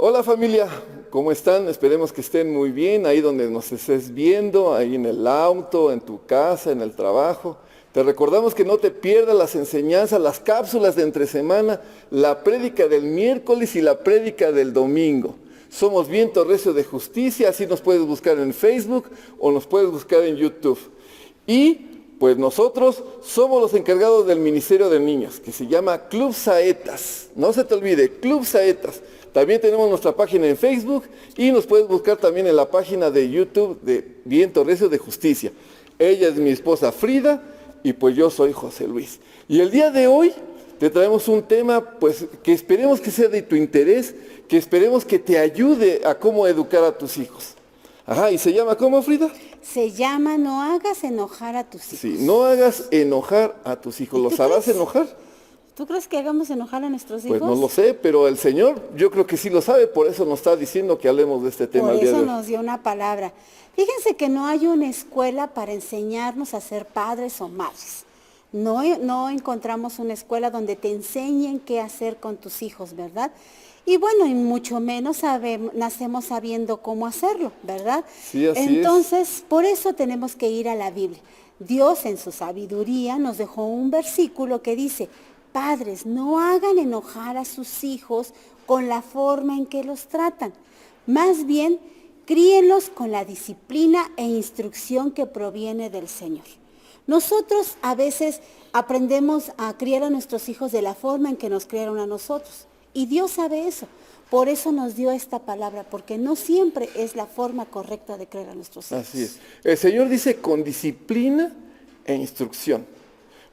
Hola familia, ¿cómo están? Esperemos que estén muy bien, ahí donde nos estés viendo, ahí en el auto, en tu casa, en el trabajo. Te recordamos que no te pierdas las enseñanzas, las cápsulas de entre semana, la prédica del miércoles y la prédica del domingo. Somos Viento Recio de Justicia, así nos puedes buscar en Facebook o nos puedes buscar en YouTube. Y pues nosotros somos los encargados del Ministerio de Niños, que se llama Club Saetas. No se te olvide, Club Saetas. También tenemos nuestra página en Facebook y nos puedes buscar también en la página de YouTube de Viento Recio de Justicia. Ella es mi esposa Frida y pues yo soy José Luis. Y el día de hoy te traemos un tema pues que esperemos que sea de tu interés, que esperemos que te ayude a cómo educar a tus hijos. Ajá, ¿y se llama cómo, Frida? Se llama No hagas enojar a tus hijos. Sí, no hagas enojar a tus hijos. ¿Los harás enojar? ¿Tú crees que hagamos enojar a nuestros hijos? Pues no lo sé, pero el Señor yo creo que sí lo sabe, por eso nos está diciendo que hablemos de este tema el día de hoy. Por eso hoy. nos dio una palabra. Fíjense que no hay una escuela para enseñarnos a ser padres o madres. No encontramos una escuela donde te enseñen qué hacer con tus hijos, ¿verdad? Y bueno, y mucho menos nacemos sabiendo cómo hacerlo, ¿verdad? Sí, así Entonces, por eso tenemos que ir a la Biblia. Dios en su sabiduría nos dejó un versículo que dice: padres, no hagan enojar a sus hijos con la forma en que los tratan. Más bien, críenlos con la disciplina e instrucción que proviene del Señor. Nosotros a veces aprendemos a criar a nuestros hijos de la forma en que nos criaron a nosotros. Y Dios sabe eso. Por eso nos dio esta palabra, porque no siempre es la forma correcta de criar a nuestros hijos. Así es. El Señor dice con disciplina e instrucción.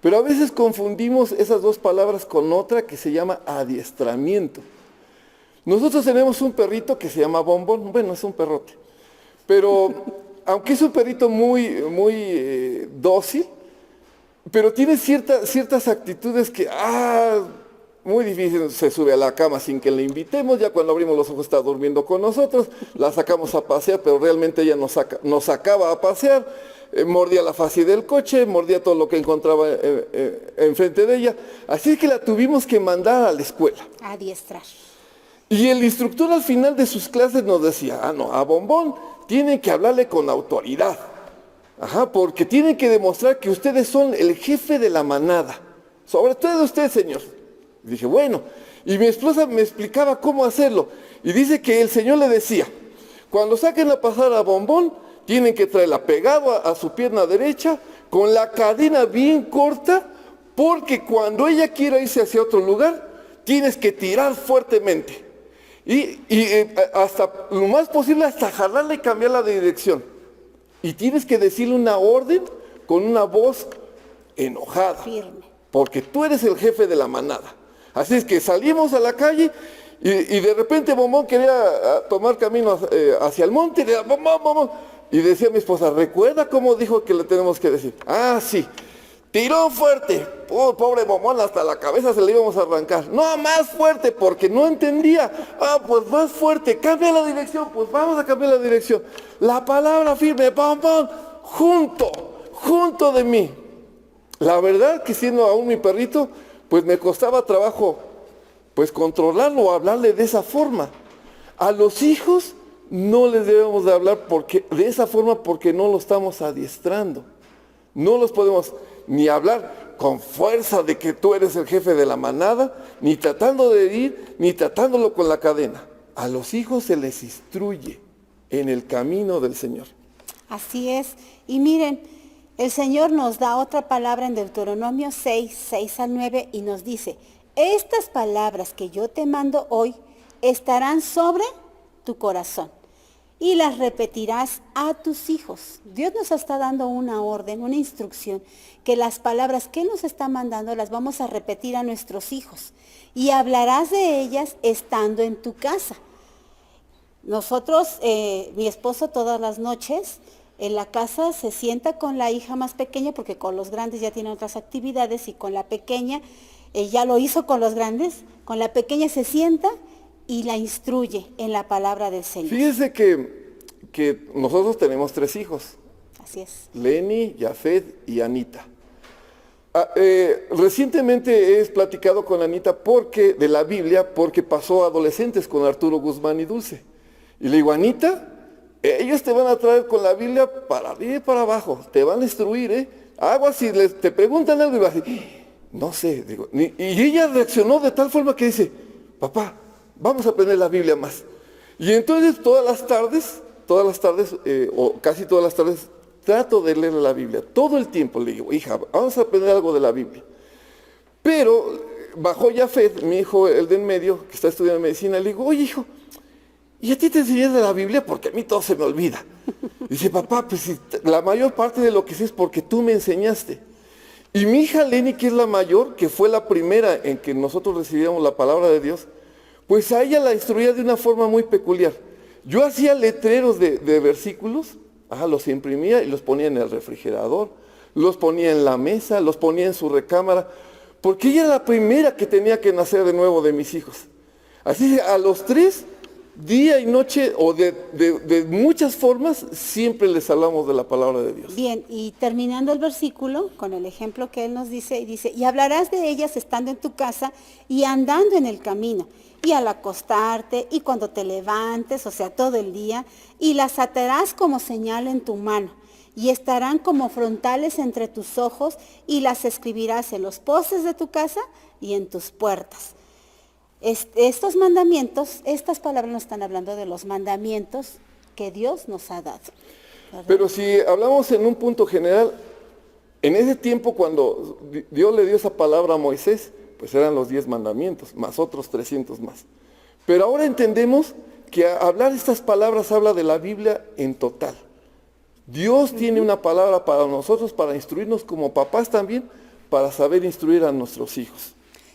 Pero a veces confundimos esas dos palabras con otra que se llama adiestramiento. Nosotros tenemos un perrito que se llama Bombón, bueno, es un perrote, pero aunque es un perrito muy dócil, pero tiene ciertas actitudes que, muy difícil, se sube a la cama sin que le invitemos, ya cuando abrimos los ojos está durmiendo con nosotros, la sacamos a pasear, pero realmente ella nos sacaba a pasear, mordía la fase del coche, mordía todo lo que encontraba enfrente de ella, así que la tuvimos que mandar a la escuela. Adiestrar. Y el instructor al final de sus clases nos decía, no, a Bombón tienen que hablarle con autoridad, porque tienen que demostrar que ustedes son el jefe de la manada, sobre todo usted, señor. Y dije, bueno, y mi esposa me explicaba cómo hacerlo, y dice que el Señor le decía, cuando saquen a pasar a Bombón, tienen que traerla pegado a su pierna derecha, con la cadena bien corta, porque cuando ella quiera irse hacia otro lugar, tienes que tirar fuertemente. Y hasta lo más posible, hasta jalarla y cambiarla de dirección. Y tienes que decirle una orden con una voz enojada. Firme. Porque tú eres el jefe de la manada. Así es que salimos a la calle y de repente Bombón quería tomar camino hacia el monte. Y Bombón. Y decía mi esposa, ¿recuerda cómo dijo que le tenemos que decir? Sí. Tiró fuerte. Pobre Bombón, hasta la cabeza se le íbamos a arrancar. No, más fuerte, porque no entendía. Pues más fuerte, cambia la dirección, pues vamos a cambiar la dirección. La palabra firme, Bombón, junto de mí. La verdad que siendo aún mi perrito, pues me costaba trabajo, pues controlarlo o hablarle de esa forma. A los hijos no les debemos de hablar de esa forma porque no lo estamos adiestrando. No los podemos ni hablar con fuerza de que tú eres el jefe de la manada, ni tratando de herir, ni tratándolo con la cadena. A los hijos se les instruye en el camino del Señor. Así es. Y miren, el Señor nos da otra palabra en Deuteronomio 6 al 9 y nos dice, estas palabras que yo te mando hoy estarán sobre tu corazón y las repetirás a tus hijos. Dios nos está dando una orden, una instrucción, que las palabras que nos está mandando las vamos a repetir a nuestros hijos y hablarás de ellas estando en tu casa. Nosotros, mi esposo todas las noches en la casa se sienta con la hija más pequeña, porque con los grandes ya tiene otras actividades, y con la pequeña, ya lo hizo con los grandes, con la pequeña se sienta y la instruye en la palabra del Señor. Fíjese que nosotros tenemos 3 hijos. Así es. Lenny, Yafet y Anita. Recientemente he platicado con Anita de la Biblia porque pasó adolescentes con Arturo Guzmán y Dulce. Y le digo, Anita, ellos te van a traer con la Biblia para arriba y para abajo, te van a instruir, ¿eh? Aguas si te preguntan algo y vas a decir, no sé, digo, y ella reaccionó de tal forma que dice, papá, vamos a aprender la Biblia más. Y entonces todas las tardes, o casi todas las tardes, trato de leer la Biblia. Todo el tiempo le digo, hija, vamos a aprender algo de la Biblia. Pero bajó Jafet, mi hijo, el de en medio, que está estudiando medicina, le digo, oye hijo, ¿y a ti te enseñé de la Biblia? Porque a mí todo se me olvida. Dice, papá, pues si la mayor parte de lo que sé es porque tú me enseñaste. Y mi hija Lenny, que es la mayor, que fue la primera en que nosotros recibíamos la palabra de Dios, pues a ella la instruía de una forma muy peculiar. Yo hacía letreros de versículos, los imprimía y los ponía en el refrigerador, los ponía en la mesa, los ponía en su recámara, porque ella era la primera que tenía que nacer de nuevo de mis hijos. Así a los 3, día y noche, o de muchas formas, siempre les hablamos de la palabra de Dios. Bien, y terminando el versículo, con el ejemplo que él nos dice, y hablarás de ellas estando en tu casa y andando en el camino, y al acostarte, y cuando te levantes, o sea, todo el día, y las atarás como señal en tu mano, y estarán como frontales entre tus ojos, y las escribirás en los postes de tu casa y en tus puertas. Estos mandamientos, estas palabras nos están hablando de los mandamientos que Dios nos ha dado, ¿verdad? Pero si hablamos en un punto general, en ese tiempo cuando Dios le dio esa palabra a Moisés, pues eran los 10 mandamientos, más otros 300 más. Pero ahora entendemos que hablar estas palabras habla de la Biblia en total. Dios tiene una palabra para nosotros, para instruirnos como papás también, para saber instruir a nuestros hijos.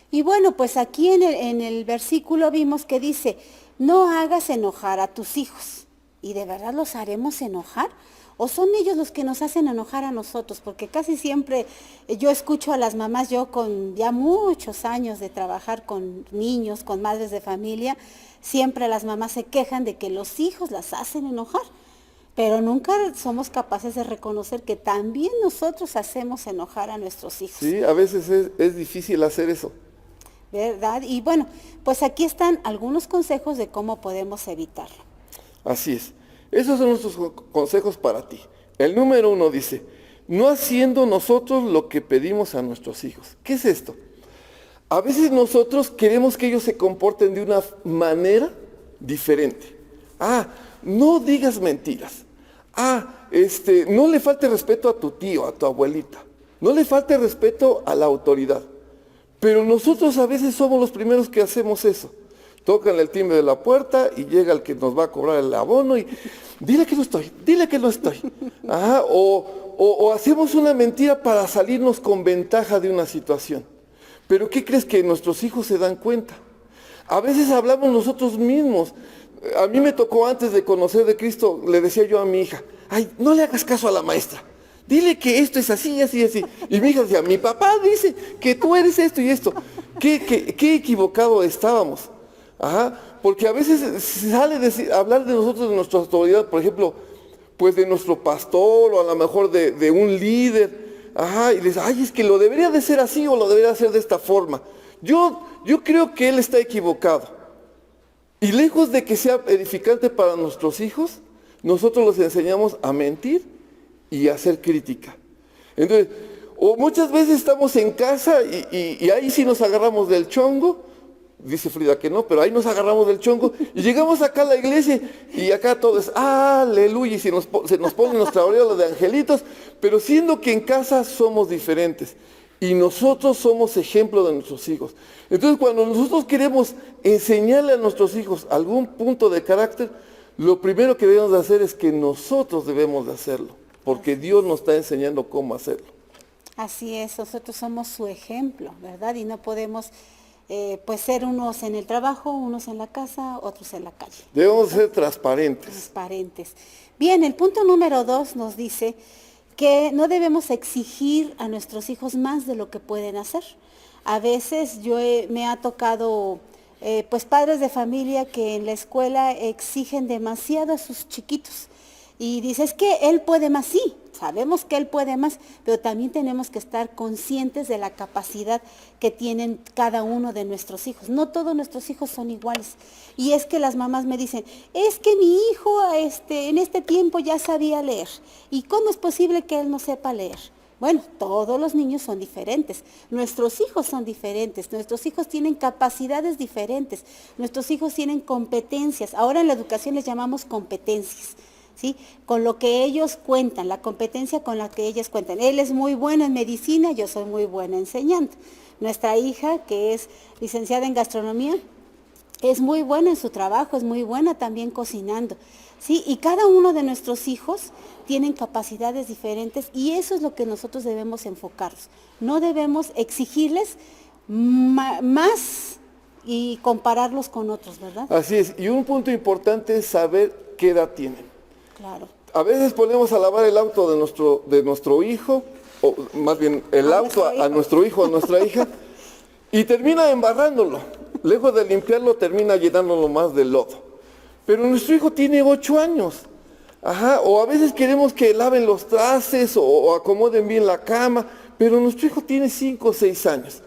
Y bueno, pues aquí en el versículo vimos que dice, no hagas enojar a tus hijos. ¿Y de verdad los haremos enojar? ¿O son ellos los que nos hacen enojar a nosotros? Porque casi siempre yo escucho a las mamás, yo con ya muchos años de trabajar con niños, con madres de familia, siempre las mamás se quejan de que los hijos las hacen enojar. Pero nunca somos capaces de reconocer que también nosotros hacemos enojar a nuestros hijos. Sí, a veces es difícil hacer eso. ¿Verdad? Y bueno, pues aquí están algunos consejos de cómo podemos evitarlo. Así es. Esos son nuestros consejos para ti. El número 1 dice, no haciendo nosotros lo que pedimos a nuestros hijos. ¿Qué es esto? A veces nosotros queremos que ellos se comporten de una manera diferente. No digas mentiras. No le falte respeto a tu tío, a tu abuelita. No le falte respeto a la autoridad. Pero nosotros a veces somos los primeros que hacemos eso. Tocan el timbre de la puerta y llega el que nos va a cobrar el abono y dile que no estoy, dile que no estoy. O hacemos una mentira para salirnos con ventaja de una situación. Pero ¿qué crees? Que nuestros hijos se dan cuenta. A veces hablamos nosotros mismos. A mí me tocó antes de conocer de Cristo, le decía yo a mi hija, no le hagas caso a la maestra. Dile que esto es así, así, así. Y mi hija decía, mi papá dice que tú eres esto y esto. Qué equivocado estábamos. Porque a veces sale hablar de nosotros, de nuestra autoridad, por ejemplo, pues de nuestro pastor o a lo mejor de un líder. Y le dice, es que lo debería de ser así o lo debería de hacer de esta forma. Yo creo que él está equivocado. Y lejos de que sea edificante para nuestros hijos, nosotros los enseñamos a mentir y hacer crítica. Entonces, o muchas veces estamos en casa y ahí sí nos agarramos del chongo, dice Frida que no, pero ahí nos agarramos del chongo y llegamos acá a la iglesia y acá todo es aleluya y se nos pone nuestra aureola de angelitos, pero siendo que en casa somos diferentes y nosotros somos ejemplo de nuestros hijos. Entonces cuando nosotros queremos enseñarle a nuestros hijos algún punto de carácter, lo primero que debemos de hacer es que nosotros debemos de hacerlo. Porque Dios nos está enseñando cómo hacerlo. Así es, nosotros somos su ejemplo, ¿verdad? Y no podemos pues ser unos en el trabajo, unos en la casa, otros en la calle. Debemos ser transparentes. Transparentes. Bien, el punto número 2 nos dice que no debemos exigir a nuestros hijos más de lo que pueden hacer. A veces me ha tocado pues padres de familia que en la escuela exigen demasiado a sus chiquitos. Y dice, es que Él puede más, sí, sabemos que Él puede más, pero también tenemos que estar conscientes de la capacidad que tienen cada uno de nuestros hijos. No todos nuestros hijos son iguales. Y es que las mamás me dicen, es que mi hijo en este tiempo ya sabía leer. ¿Y cómo es posible que él no sepa leer? Bueno, todos los niños son diferentes, nuestros hijos son diferentes, nuestros hijos tienen capacidades diferentes, nuestros hijos tienen competencias. Ahora en la educación les llamamos competencias, ¿sí? Con lo que ellos cuentan, la competencia con la que ellas cuentan. Él es muy bueno en medicina, yo soy muy buena enseñando. Nuestra hija, que es licenciada en gastronomía, es muy buena en su trabajo, es muy buena también cocinando, ¿sí? Y cada uno de nuestros hijos tienen capacidades diferentes y eso es lo que nosotros debemos enfocarnos. No debemos exigirles más y compararlos con otros, ¿verdad? Así es, y un punto importante es saber qué edad tienen. Claro. A veces ponemos a lavar el auto de nuestro hijo, o más bien el auto a nuestro hijo, a nuestra hija, y termina embarrándolo. Lejos de limpiarlo, termina llenándolo más de lodo. Pero nuestro hijo tiene 8 años. Ajá, o a veces queremos que laven los trastes o acomoden bien la cama, pero nuestro hijo tiene 5 o 6 años.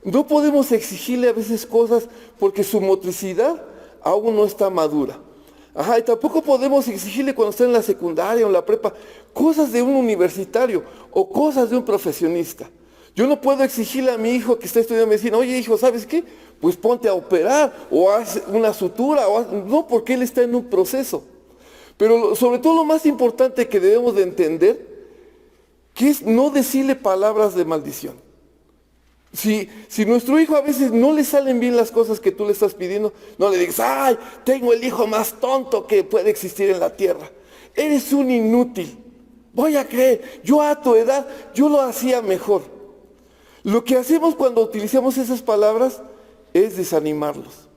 No podemos exigirle a veces cosas porque su motricidad aún no está madura. Ajá, y tampoco podemos exigirle cuando está en la secundaria o en la prepa cosas de un universitario o cosas de un profesionista. Yo no puedo exigirle a mi hijo que está estudiando medicina, oye hijo, ¿sabes qué? Pues ponte a operar o haz una sutura, no, porque él está en un proceso. Pero sobre todo lo más importante que debemos de entender, que es no decirle palabras de maldición. Si nuestro hijo a veces no le salen bien las cosas que tú le estás pidiendo, no le digas, ay, tengo el hijo más tonto que puede existir en la tierra. Eres un inútil. Voy a creer, yo a tu edad, yo lo hacía mejor. Lo que hacemos cuando utilizamos esas palabras es desanimarlos.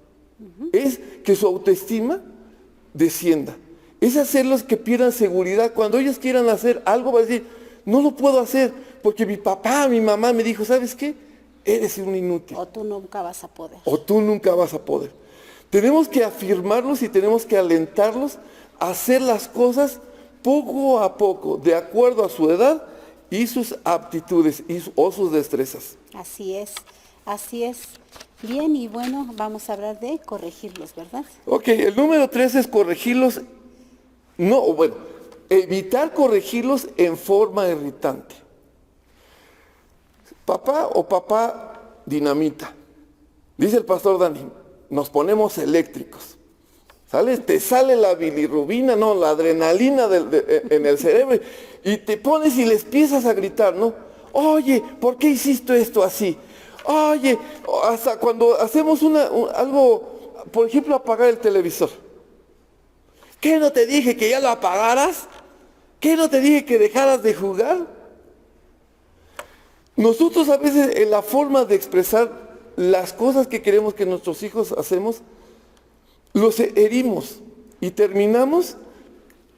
Es que su autoestima descienda. Es hacerlos que pierdan seguridad. Cuando ellos quieran hacer algo, va a decir, no lo puedo hacer porque mi papá, mi mamá me dijo, ¿sabes qué? Eres un inútil. O tú nunca vas a poder. O tú nunca vas a poder. Tenemos que afirmarlos y tenemos que alentarlos a hacer las cosas poco a poco, de acuerdo a su edad y sus aptitudes o sus destrezas. Así es, así es. Bien, y bueno, vamos a hablar de corregirlos, ¿verdad? Ok, el número 3 es corregirlos, evitar corregirlos en forma irritante. Papá dinamita. Dice el pastor Dani, nos ponemos eléctricos. Te sale la bilirrubina, no, la adrenalina en el cerebro y te pones y les empiezas a gritar, ¿no? Oye, ¿por qué hiciste esto así? Oye, hasta cuando hacemos algo, por ejemplo, apagar el televisor. ¿Qué no te dije que ya lo apagaras? ¿Qué no te dije que dejaras de jugar? Nosotros a veces en la forma de expresar las cosas que queremos que nuestros hijos hacemos, los herimos y terminamos,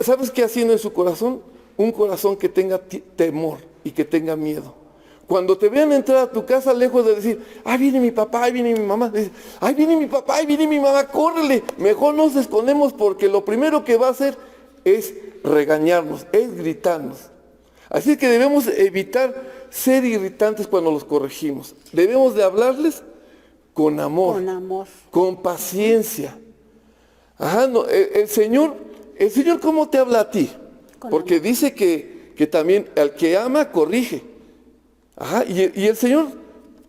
¿sabes qué haciendo en su corazón? Un corazón que tenga temor y que tenga miedo. Cuando te vean entrar a tu casa, lejos de decir, ahí viene mi papá, ahí viene mi mamá, dice, ahí viene mi papá, ahí viene mi mamá, córrele. Mejor nos escondemos porque lo primero que va a hacer es regañarnos, es gritarnos. Así que debemos evitar ser irritantes cuando los corregimos. Debemos de hablarles con amor, con paciencia. Ajá, no, el Señor, ¿cómo te habla a ti? Porque dice que también al que ama, corrige. Ajá, y el Señor,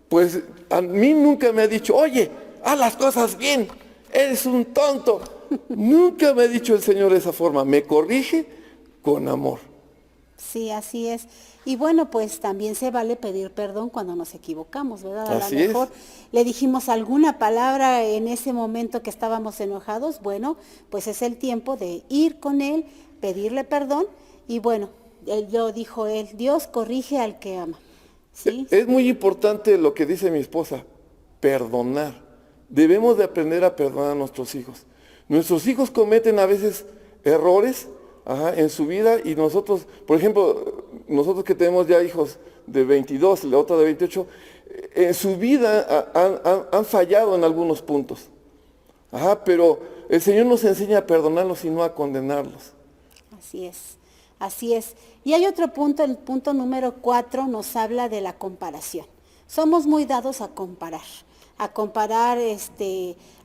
pues a mí nunca me ha dicho, oye, haz las cosas bien, eres un tonto. Nunca me ha dicho el Señor de esa forma, me corrige con amor. Sí, así es. Y bueno, pues también se vale pedir perdón cuando nos equivocamos, ¿verdad? A lo mejor le dijimos alguna palabra en ese momento que estábamos enojados. Bueno, pues es el tiempo de ir con Él, pedirle perdón. Y bueno, dijo él, Dios corrige al que ama. ¿Sí? Es muy importante lo que dice mi esposa, perdonar. Debemos de aprender a perdonar a nuestros hijos. Nuestros hijos cometen a veces errores en su vida y nosotros, por ejemplo, nosotros que tenemos ya hijos de 22, la otra de 28, en su vida han fallado en algunos puntos. Pero el Señor nos enseña a perdonarlos y no a condenarlos. Así es, así es. Y hay otro punto, el punto número 4 nos habla de la comparación. Somos muy dados a comparar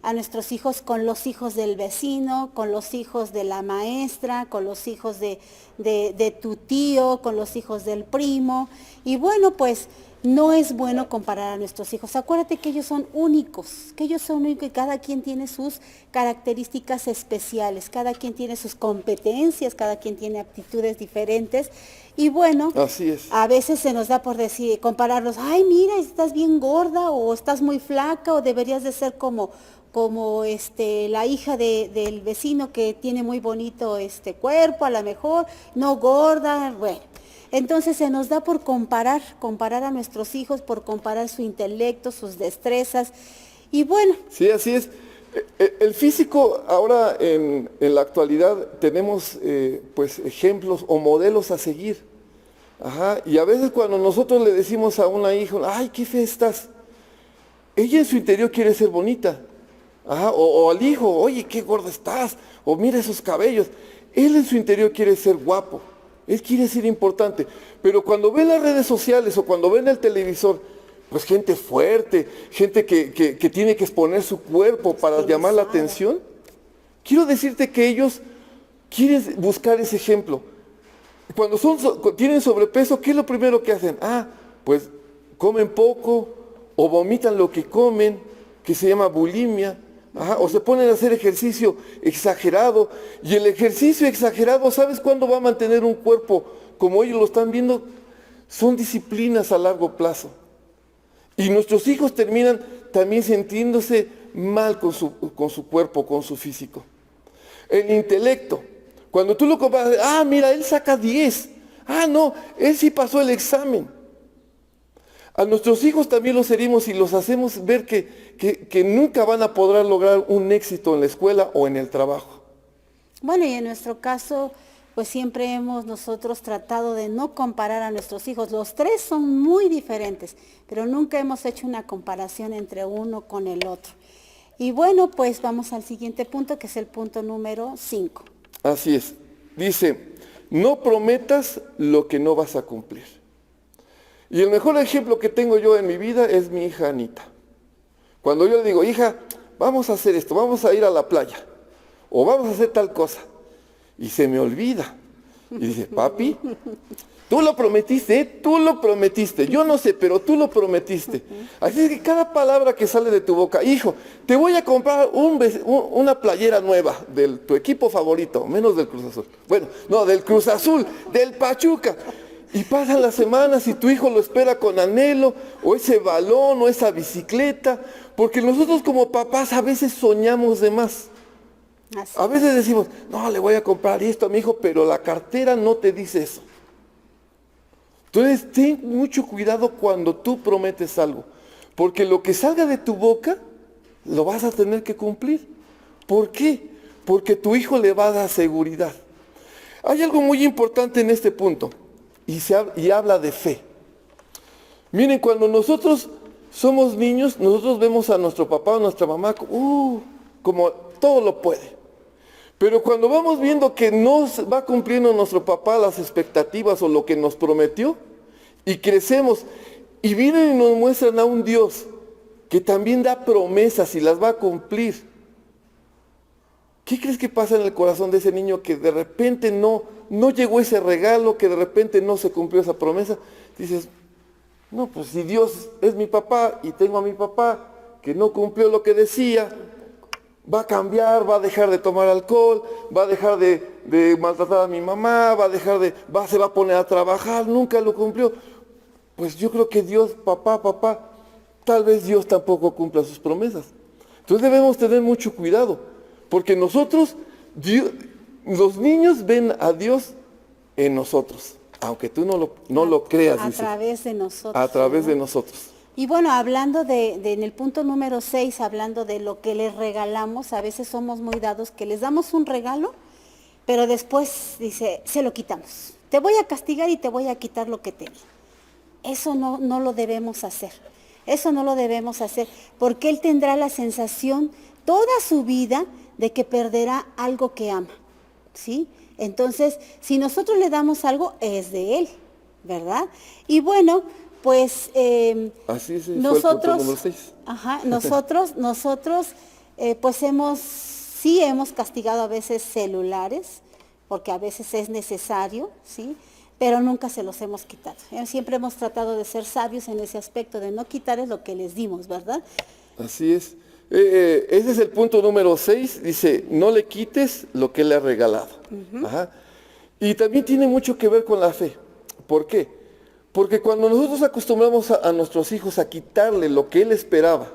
a nuestros hijos con los hijos del vecino, con los hijos de la maestra, con los hijos de tu tío, con los hijos del primo. Y bueno, pues no es bueno comparar a nuestros hijos. Acuérdate que ellos son únicos, y cada quien tiene sus características especiales, cada quien tiene sus competencias, cada quien tiene aptitudes diferentes. Y bueno, Así es. a veces se nos da por decir, compararlos, ay, mira, estás bien gorda, o estás muy flaca, o deberías de ser como la hija del vecino que tiene muy bonito cuerpo, a lo mejor, no gorda, bueno. Entonces se nos da por comparar a nuestros hijos, por comparar su intelecto, sus destrezas. Y bueno. Sí, así es. El físico, ahora en la actualidad tenemos pues ejemplos o modelos a seguir. Ajá. Y a veces cuando nosotros le decimos a una hija, ay, qué fea estás, ella en su interior quiere ser bonita. Ajá. O al hijo, oye, qué gorda estás, o mira esos cabellos. Él en su interior quiere ser guapo, él quiere ser importante. Pero cuando ve las redes sociales o cuando ve en el televisor, pues gente fuerte, gente que tiene que exponer su cuerpo para llamar la atención. Quiero decirte que ellos quieren buscar ese ejemplo. Cuando tienen sobrepeso, ¿qué es lo primero que hacen? Pues comen poco o vomitan lo que comen, que se llama bulimia. Ajá, o se ponen a hacer ejercicio exagerado. Y el ejercicio exagerado, ¿sabes cuándo va a mantener un cuerpo como ellos lo están viendo? Son disciplinas a largo plazo. Y nuestros hijos terminan también sintiéndose mal con su cuerpo, con su físico. El intelecto. Cuando tú lo comparas, mira, él saca 10. No, él sí pasó el examen. A nuestros hijos también los herimos y los hacemos ver que nunca van a poder lograr un éxito en la escuela o en el trabajo. Bueno, y en nuestro caso, pues siempre hemos nosotros tratado de no comparar a nuestros hijos. Los tres son muy diferentes, pero nunca hemos hecho una comparación entre uno con el otro. Y bueno, pues vamos al siguiente punto, que es el punto número 5. Así es. Dice, no prometas lo que no vas a cumplir. Y el mejor ejemplo que tengo yo en mi vida es mi hija Anita. Cuando yo le digo, hija, vamos a hacer esto, vamos a ir a la playa, o vamos a hacer tal cosa, y se me olvida. Y dice, papi, tú lo prometiste, yo no sé, pero tú lo prometiste. Así es que cada palabra que sale de tu boca, hijo, te voy a comprar una playera nueva de tu equipo favorito, menos del Cruz Azul. Bueno, no, del Cruz Azul, del Pachuca. Y pasan las semanas y tu hijo lo espera con anhelo, o ese balón, o esa bicicleta, porque nosotros como papás a veces soñamos de más. A veces decimos, no, le voy a comprar esto a mi hijo, pero la cartera no te dice eso. Entonces, ten mucho cuidado cuando tú prometes algo, porque lo que salga de tu boca, lo vas a tener que cumplir. ¿Por qué? Porque tu hijo le va a dar seguridad. Hay algo muy importante en este punto. Y habla de fe. Miren, cuando nosotros somos niños, nosotros vemos a nuestro papá o nuestra mamá como todo lo puede. Pero cuando vamos viendo que no va cumpliendo nuestro papá las expectativas o lo que nos prometió, y crecemos, y vienen y nos muestran a un Dios que también da promesas y las va a cumplir. ¿Qué crees que pasa en el corazón de ese niño que de repente no llegó ese regalo, que de repente no se cumplió esa promesa? Dices, no, pues si Dios es mi papá y tengo a mi papá que no cumplió lo que decía, va a cambiar, va a dejar de tomar alcohol, va a dejar de maltratar a mi mamá, se va a poner a trabajar, nunca lo cumplió. Pues yo creo que Dios, papá, tal vez Dios tampoco cumpla sus promesas. Entonces debemos tener mucho cuidado. Porque nosotros, los niños ven a Dios en nosotros, aunque tú no lo creas. A través de nosotros. A través de nosotros. Y bueno, hablando en el punto número 6, hablando de lo que les regalamos, a veces somos muy dados que les damos un regalo, pero después dice, se lo quitamos. Te voy a castigar y te voy a quitar lo que te di. Eso no lo debemos hacer. Eso no lo debemos hacer, porque él tendrá la sensación toda su vida de que perderá algo que ama, ¿sí? Entonces, si nosotros le damos algo, es de Él, ¿verdad? Y bueno, pues Así es, fue el punto nosotros, número 6. ajá, nosotros, pues sí hemos castigado a veces celulares, porque a veces es necesario, ¿sí? Pero nunca se los hemos quitado. Siempre hemos tratado de ser sabios en ese aspecto, de no quitarles lo que les dimos, ¿verdad? Así es. Ese es el punto número 6. Dice, no le quites lo que le has regalado. Ajá. Y también tiene mucho que ver con la fe. ¿Por qué? Porque cuando nosotros acostumbramos a nuestros hijos a quitarle lo que él esperaba,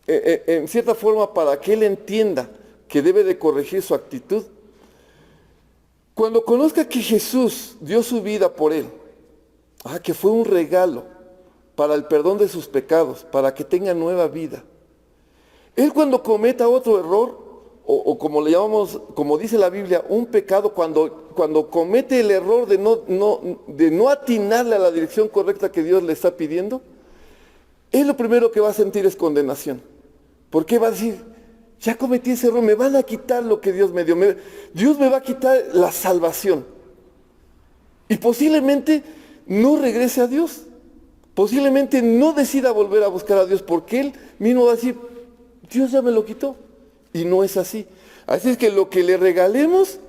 en cierta forma para que él entienda que debe de corregir su actitud, cuando conozca que Jesús dio su vida por él, que fue un regalo para el perdón de sus pecados, para que tenga nueva vida, él cuando cometa otro error, o como le llamamos, como dice la Biblia, un pecado, cuando comete el error de no atinarle a la dirección correcta que Dios le está pidiendo, él lo primero que va a sentir es condenación. Porque va a decir, ya cometí ese error, me van a quitar lo que Dios me dio. Dios me va a quitar la salvación. Y posiblemente no regrese a Dios. Posiblemente no decida volver a buscar a Dios, porque él mismo va a decir, Dios ya me lo quitó. Y no es así. Así es que lo que le regalemos,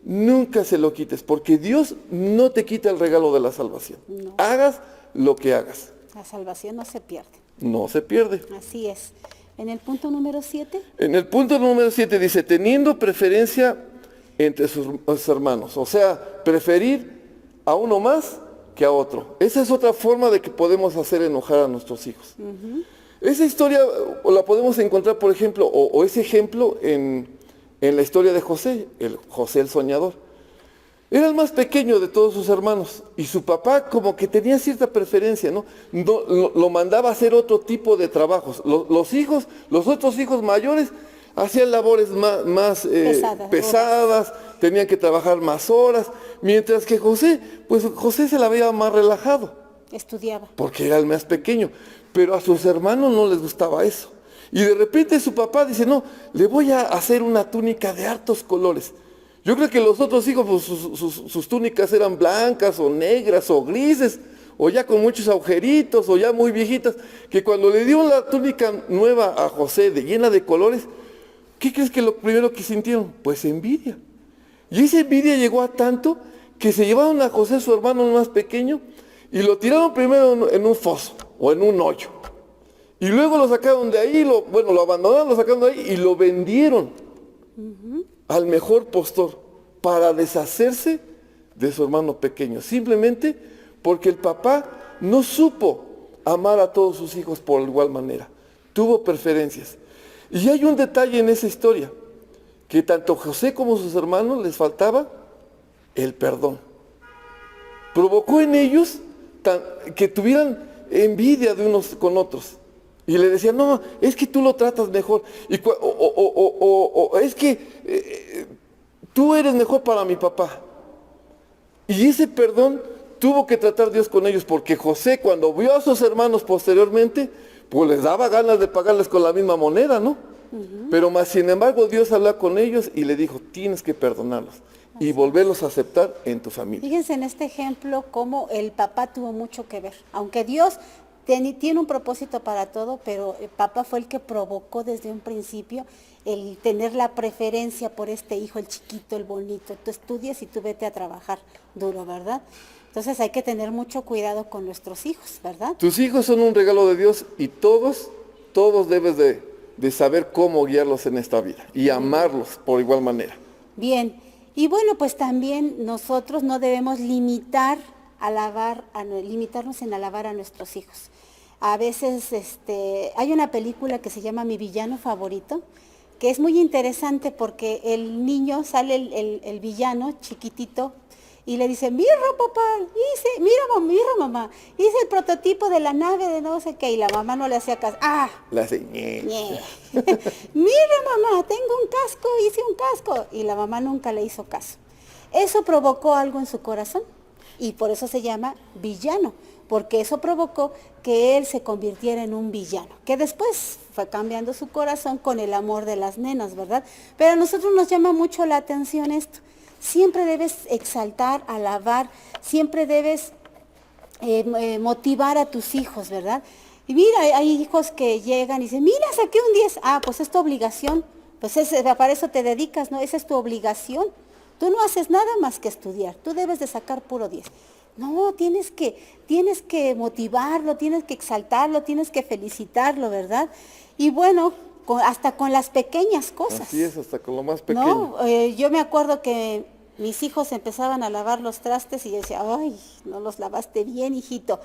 nunca se lo quites, porque Dios no te quita el regalo de la salvación. No. Hagas lo que hagas. La salvación no se pierde. No se pierde. Así es. En el punto número 7. En el punto número 7 dice, teniendo preferencia entre sus hermanos. O sea, preferir a uno más que a otro. Esa es otra forma de que podemos hacer enojar a nuestros hijos. Esa historia la podemos encontrar, por ejemplo, o ese ejemplo en la historia de José el soñador. Era el más pequeño de todos sus hermanos y su papá como que tenía cierta preferencia, ¿no? Lo mandaba a hacer otro tipo de trabajos. Los otros hijos mayores hacían labores más pesadas, tenían que trabajar más horas, mientras que José se la veía más relajado. Estudiaba. Porque era el más pequeño, pero a sus hermanos no les gustaba eso. Y de repente su papá dice, no, le voy a hacer una túnica de hartos colores. Yo creo que los otros hijos, pues, sus túnicas eran blancas o negras o grises, o ya con muchos agujeritos, o ya muy viejitas, que cuando le dio la túnica nueva a José, llena de colores, ¿qué crees que lo primero que sintieron? Pues envidia. Y esa envidia llegó a tanto que se llevaron a José, su hermano más pequeño, y lo tiraron primero en un foso o en un hoyo. Y luego lo sacaron de ahí, lo abandonaron, lo sacaron de ahí y lo vendieron al mejor postor para deshacerse de su hermano pequeño, simplemente porque el papá no supo amar a todos sus hijos por igual manera, tuvo preferencias. Y hay un detalle en esa historia, que tanto José como sus hermanos les faltaba el perdón. Provocó en ellos que tuvieran envidia de unos con otros. Y le decían, no, es que tú lo tratas mejor. Es que tú eres mejor para mi papá. Y ese perdón tuvo que tratar Dios con ellos, porque José, cuando vio a sus hermanos posteriormente, pues les daba ganas de pagarles con la misma moneda, ¿no? Pero más sin embargo Dios habló con ellos y le dijo, tienes que perdonarlos y volverlos a aceptar en tu familia. Fíjense en este ejemplo cómo el papá tuvo mucho que ver. Aunque Dios tiene un propósito para todo, pero el papá fue el que provocó desde un principio el tener la preferencia por este hijo, el chiquito, el bonito. Tú estudias y tú vete a trabajar duro, ¿verdad? Entonces hay que tener mucho cuidado con nuestros hijos, ¿verdad? Tus hijos son un regalo de Dios y todos debes de saber cómo guiarlos en esta vida y amarlos por igual manera. Bien, y bueno, pues también nosotros no debemos limitarnos en alabar a nuestros hijos. A veces hay una película que se llama Mi villano favorito, que es muy interesante porque el niño sale el villano chiquitito y le dice, mira papá, mira mamá, hice el prototipo de la nave de no sé qué, y la mamá no le hacía caso. La hace mira mamá, tengo un casco, hice un casco, y la mamá nunca le hizo caso. Eso provocó algo en su corazón y por eso se llama villano, porque eso provocó que él se convirtiera en un villano, que después fue cambiando su corazón con el amor de las nenas, ¿verdad? Pero a nosotros nos llama mucho la atención esto. siempre debes exaltar, alabar, siempre debes motivar a tus hijos, ¿verdad? Y mira, hay hijos que llegan y dicen, mira, saqué un 10. Ah, pues es tu obligación. Pues para eso te dedicas, ¿no? Esa es tu obligación. Tú no haces nada más que estudiar. Tú debes de sacar puro 10. No, tienes que motivarlo, tienes que exaltarlo, tienes que felicitarlo, ¿verdad? Y bueno, hasta con las pequeñas cosas. Así es, hasta con lo más pequeño. No, yo me acuerdo que mis hijos empezaban a lavar los trastes y yo decía, ay, no los lavaste bien, hijito.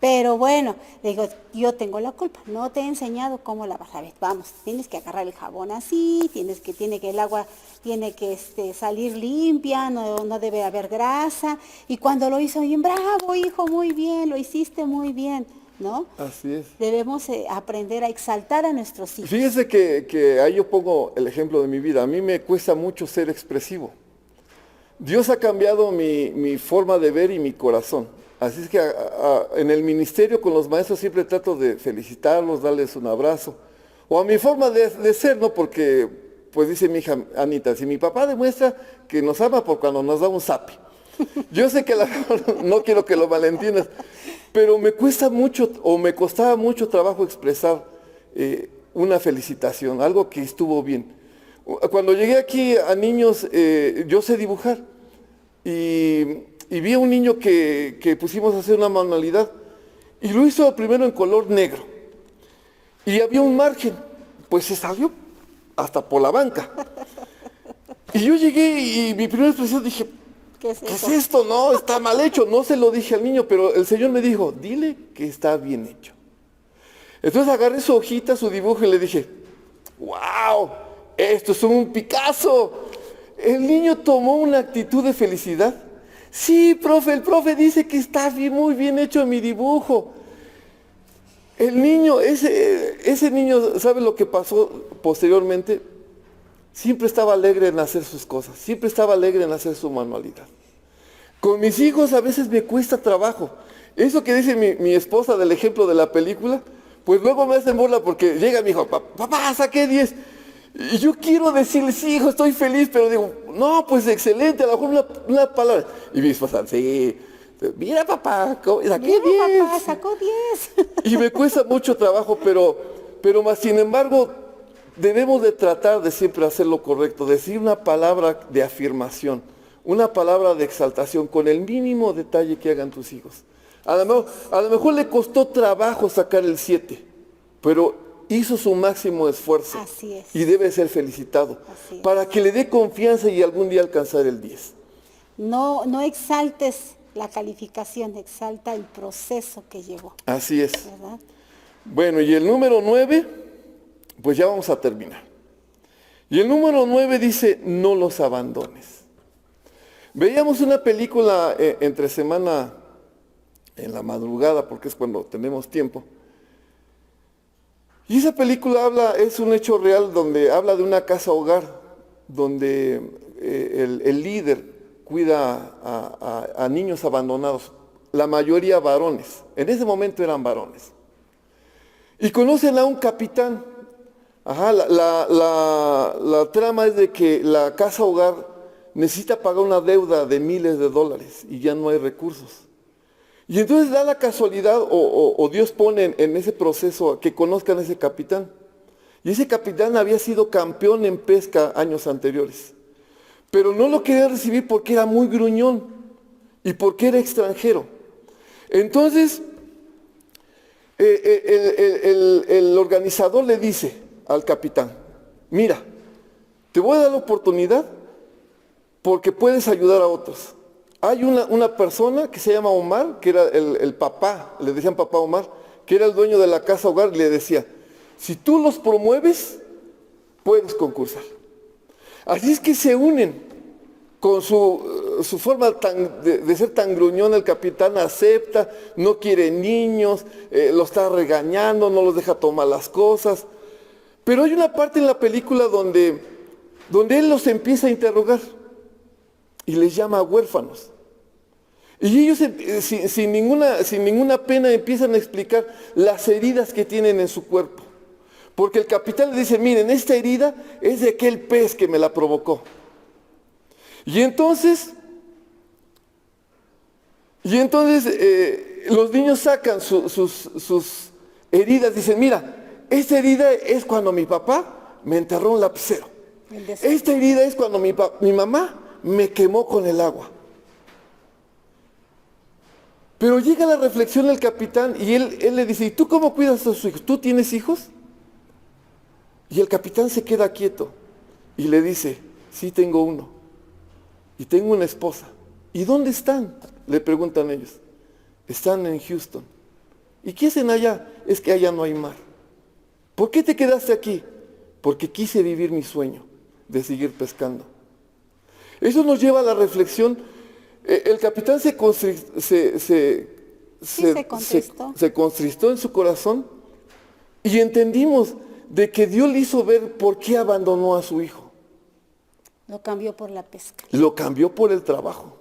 Pero bueno, le digo, yo tengo la culpa, no te he enseñado cómo lavar. A ver, vamos, tienes que agarrar el jabón así, el agua tiene que salir limpia, no debe haber grasa. Y cuando lo hizo bien, bravo, hijo, muy bien, lo hiciste muy bien, ¿no? Así es. Debemos aprender a exaltar a nuestros hijos. Fíjese que ahí yo pongo el ejemplo de mi vida. A mí me cuesta mucho ser expresivo. Dios ha cambiado mi forma de ver y mi corazón. Así es que en el ministerio con los maestros siempre trato de felicitarlos, darles un abrazo. O a mi forma de ser, ¿no? Porque, pues dice mi hija Anita, si mi papá demuestra que nos ama por cuando nos da un zape. Yo sé que no quiero que lo malentiendas, pero me cuesta mucho o me costaba mucho trabajo expresar una felicitación, algo que estuvo bien. Cuando llegué aquí a niños, yo sé dibujar y vi a un niño que pusimos a hacer una manualidad y lo hizo primero en color negro y había un margen, pues se salió hasta por la banca. Y yo llegué y mi primera expresión dije, ¿qué es esto? No, está mal hecho. No se lo dije al niño, pero el Señor me dijo, dile que está bien hecho. Entonces agarré su hojita, su dibujo y le dije, wow, esto es un Picasso. El niño tomó una actitud de felicidad. Sí, profe, el profe dice que está muy bien hecho mi dibujo. El niño, ese niño, ¿sabe lo que pasó posteriormente? Siempre estaba alegre en hacer sus cosas, siempre estaba alegre en hacer su manualidad. Con mis hijos a veces me cuesta trabajo. Eso que dice mi esposa del ejemplo de la película, pues luego me hacen burla porque llega mi hijo, papá, saqué 10. Y yo quiero decirle, sí, hijo, estoy feliz, pero digo, no, pues excelente, a lo mejor una palabra. Y mi esposa, sí, mira papá, saqué 10. Mira papá, sacó 10. Y me cuesta mucho trabajo, pero más sin embargo, debemos de tratar de siempre hacer lo correcto, decir una palabra de afirmación, una palabra de exaltación, con el mínimo detalle que hagan tus hijos. A lo mejor le costó trabajo sacar el 7, pero hizo su máximo esfuerzo. Así es. Y debe ser felicitado para que le dé confianza y algún día alcanzar el 10. No exaltes la calificación, exalta el proceso que llevó. Así es. ¿Verdad? Bueno, y el número 9, pues ya vamos a terminar. Y el número 9 dice, no los abandones. Veíamos una película entre semana, en la madrugada, porque es cuando tenemos tiempo. Y esa película es un hecho real donde habla de una casa hogar, donde el líder cuida a niños abandonados, la mayoría varones. En ese momento eran varones. Y conocen a un capitán. La trama es de que la casa hogar necesita pagar una deuda de miles de dólares y ya no hay recursos. Y entonces da la casualidad o Dios pone en ese proceso que conozcan a ese capitán. Y ese capitán había sido campeón en pesca años anteriores. Pero no lo quería recibir porque era muy gruñón y porque era extranjero. Entonces, el organizador le dice al capitán, mira, te voy a dar la oportunidad porque puedes ayudar a otros. Hay una persona que se llama Omar, que era el papá, le decían papá Omar, que era el dueño de la casa hogar, y le decía, si tú los promueves, puedes concursar. Así es que se unen con su forma de ser tan gruñón. El capitán acepta, no quiere niños, lo está regañando, no los deja tomar las cosas. Pero hay una parte en la película donde él los empieza a interrogar y les llama huérfanos. Y ellos sin ninguna pena empiezan a explicar las heridas que tienen en su cuerpo. Porque el capitán le dice, miren, esta herida es de aquel pez que me la provocó. Y entonces los niños sacan sus heridas, dicen, mira, esta herida es cuando mi papá me enterró un lapicero. Esta herida es cuando mi mamá me quemó con el agua. Pero llega la reflexión del capitán y él le dice, ¿y tú cómo cuidas a tus hijos? ¿Tú tienes hijos? Y el capitán se queda quieto y le dice, sí tengo uno. Y tengo una esposa. ¿Y dónde están? Le preguntan ellos. Están en Houston. ¿Y qué hacen allá? Es que allá no hay mar. ¿Por qué te quedaste aquí? Porque quise vivir mi sueño de seguir pescando. Eso nos lleva a la reflexión. El capitán se contristó en su corazón y entendimos de que Dios le hizo ver por qué abandonó a su hijo. Lo cambió por la pesca. Lo cambió por el trabajo.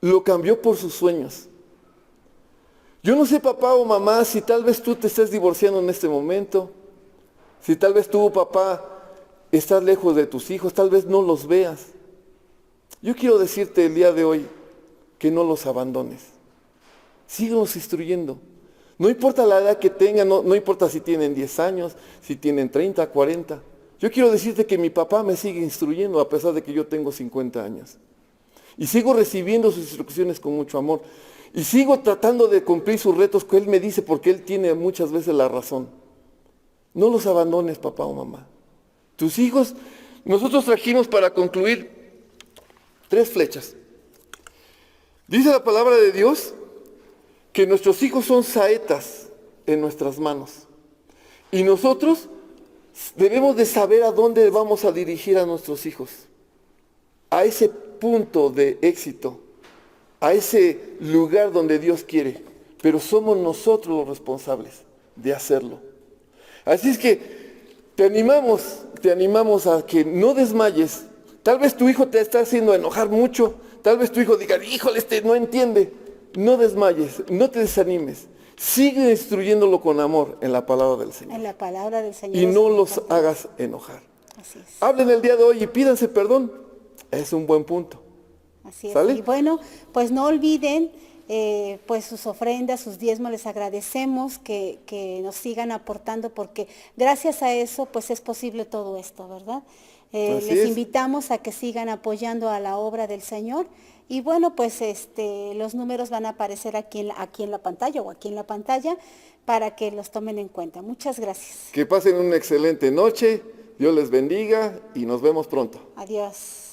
Lo cambió por sus sueños. Yo no sé, papá o mamá, si tal vez tú te estés divorciando en este momento, si tal vez tú, papá, estás lejos de tus hijos, tal vez no los veas. Yo quiero decirte el día de hoy que no los abandones. Síguenos instruyendo. No importa la edad que tengan, no importa si tienen 10 años, si tienen 30, 40. Yo quiero decirte que mi papá me sigue instruyendo a pesar de que yo tengo 50 años. Y sigo recibiendo sus instrucciones con mucho amor. Y sigo tratando de cumplir sus retos que él me dice porque él tiene muchas veces la razón. No los abandones, papá o mamá. Tus hijos, nosotros trajimos para concluir 3 flechas. Dice la palabra de Dios que nuestros hijos son saetas en nuestras manos. Y nosotros debemos de saber a dónde vamos a dirigir a nuestros hijos. A ese punto de éxito, a ese lugar donde Dios quiere. Pero somos nosotros los responsables de hacerlo. Así es que te animamos a que no desmayes. Tal vez tu hijo te está haciendo enojar mucho. Tal vez tu hijo diga, híjole, no entiende. No desmayes, no te desanimes. Sigue instruyéndolo con amor en la palabra del Señor. En la palabra del Señor. Y no los hagas enojar. Así es. Hablen el día de hoy y pídanse perdón. Es un buen punto. Así es. ¿Sale? Y bueno, pues no olviden pues sus ofrendas, sus diezmos. Les agradecemos que nos sigan aportando porque gracias a eso pues es posible todo esto, ¿verdad? Les invitamos a que sigan apoyando a la obra del Señor. Y bueno, pues los números van a aparecer aquí en la pantalla o aquí en la pantalla para que los tomen en cuenta. Muchas gracias. Que pasen una excelente noche. Dios les bendiga y nos vemos pronto. Adiós.